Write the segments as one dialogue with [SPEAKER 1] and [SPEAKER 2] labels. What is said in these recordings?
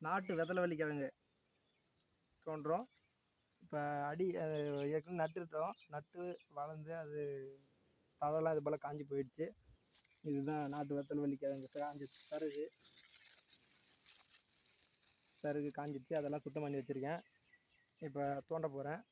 [SPEAKER 1] நாட்டு வெத்தலைவள்ளி கிழங்கு தோன்றும். இப்போ ஏற்கனவே நட்டுட்டோம். நட்டு வளர்ந்து அது தவெல்லாம் இது போல் காஞ்சி போயிடுச்சு. இதுதான் நாட்டு வெத்தலைவள்ளி கிழங்கு காஞ்சி சருகு காஞ்சிடுச்சு. அதெல்லாம் சுத்தம் பண்ணி வச்சுருக்கேன். இப்போ தோண்ட போகிறேன்.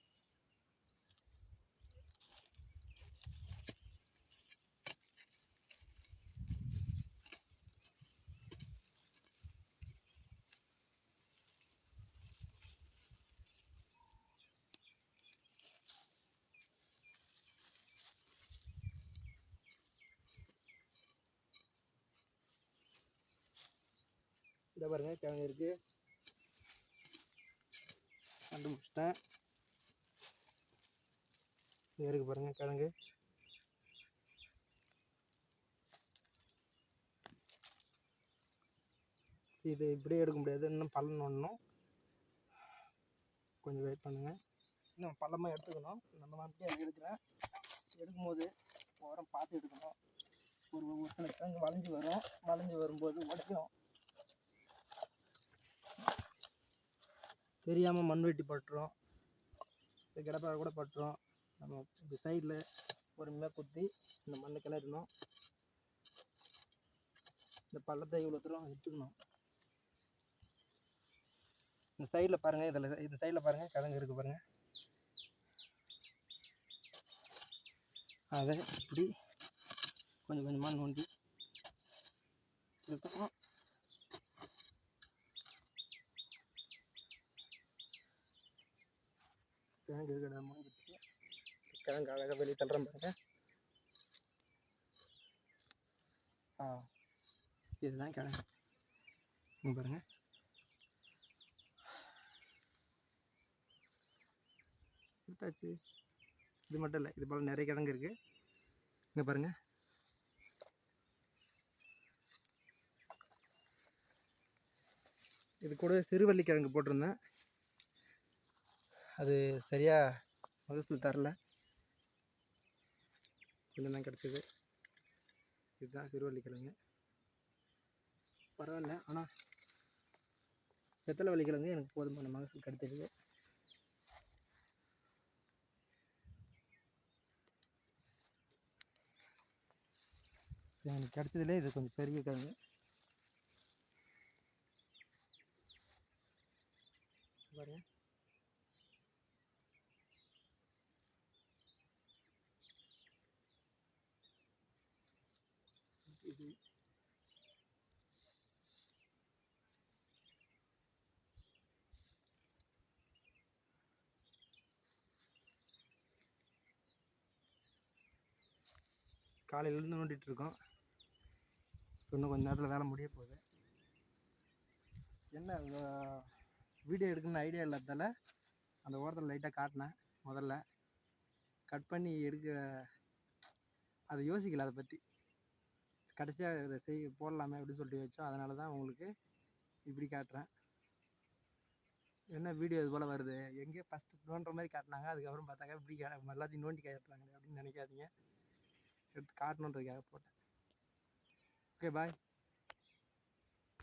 [SPEAKER 1] இதை பாருங்க, கிழங்கு இருக்கு, கண்டுபிடிச்சிட்டேன். இது இருக்கு பாருங்க கிழங்கு. இது இப்படியே எடுக்க முடியாது, இன்னும் பள்ளம் நோண்டணும். கொஞ்சம் வெயிட் பண்ணுங்க. இன்னும் பள்ளமாக எடுத்துக்கணும். நம்ம மட்டும் எடுக்கிறேன். எடுக்கும்போது உரம் பார்த்து எடுக்கணும். ஒரு சில கிழங்கு வளைஞ்சி வரும். வளைஞ்சி வரும்போது உடைக்கும். தெரியாமல் மண் வெட்டி பட்டுரும், கிடப்பாக கூட பட்டுரும். நம்ம இந்த சைடில் பொறுமையாக குத்தி இந்த மண்ணை கிளறணும். இந்த பள்ளத்தை இவ்வளோ தூரம் எடுத்துக்கணும். இந்த சைடில் பாருங்கள், இந்த சைடில் பாருங்கள் கிழங்கு இருக்குது பாருங்கள். அதை இப்படி கொஞ்சம் கொஞ்சமாக நோண்டி எடுத்துக்கணும். கிழங்கு இருக்கிற முடிஞ்சிடுச்சு. கிழங்கு அழகாக வெளியே தள்ளுறேன் பாருங்க. இதுதான் கிழங்கு பாருங்க. எடுத்தாச்சு. இது மட்டும் இல்லை, இது போல் நிறைய கிழங்கு இருக்குது. இங்கே பாருங்க. இது கூட சிறுவள்ளி கிழங்கு போட்டிருந்தேன். அது சரியாக மகசூல் தரல, கொஞ்சம் தான் கிடச்சிது. இதுதான் சிறுவள்ளி கிழங்கு. பரவாயில்ல, ஆனால் வெத்தலைவள்ளி கிழங்கு எனக்கு போதுமான மகசூல் கிடைச்சிருக்கு. எனக்கு கிடைச்சதுலேயே இது கொஞ்சம் பெரிய கிழங்கு பாருங்க. இது காலையிலேருந்து நோண்டிட்டு இருக்கோம். இன்னும் கொஞ்சம் நேரத்தில் வேலை முடிய போகுது. என்ன வீடியோ எடுக்கணும்னு ஐடியா இல்லாததால் அந்த ஓரத்தில் லைட்டாக காட்டினேன். முதல்ல கட் பண்ணி எடுக்க அதை யோசிக்கல. அதை பற்றி கடைசியாக இதை போடலாமே அப்படின்னு சொல்லிட்டு வச்சோம். அதனால தான் உங்களுக்கு இப்படி காட்டுறேன். என்ன வீடியோ இது போல் வருது, எங்கேயோ ஃபஸ்ட்டு நோண்டுற மாதிரி காட்டினாங்க, அதுக்கப்புறம் பார்த்தாக்கா இப்படி எல்லாத்தையும் நோண்டி காட்டுறாங்க அப்படின்னு நினைக்காதீங்க. எடுத்து காட்டணுன்றதுக்காக போட்டேன். ஓகே, பாய்.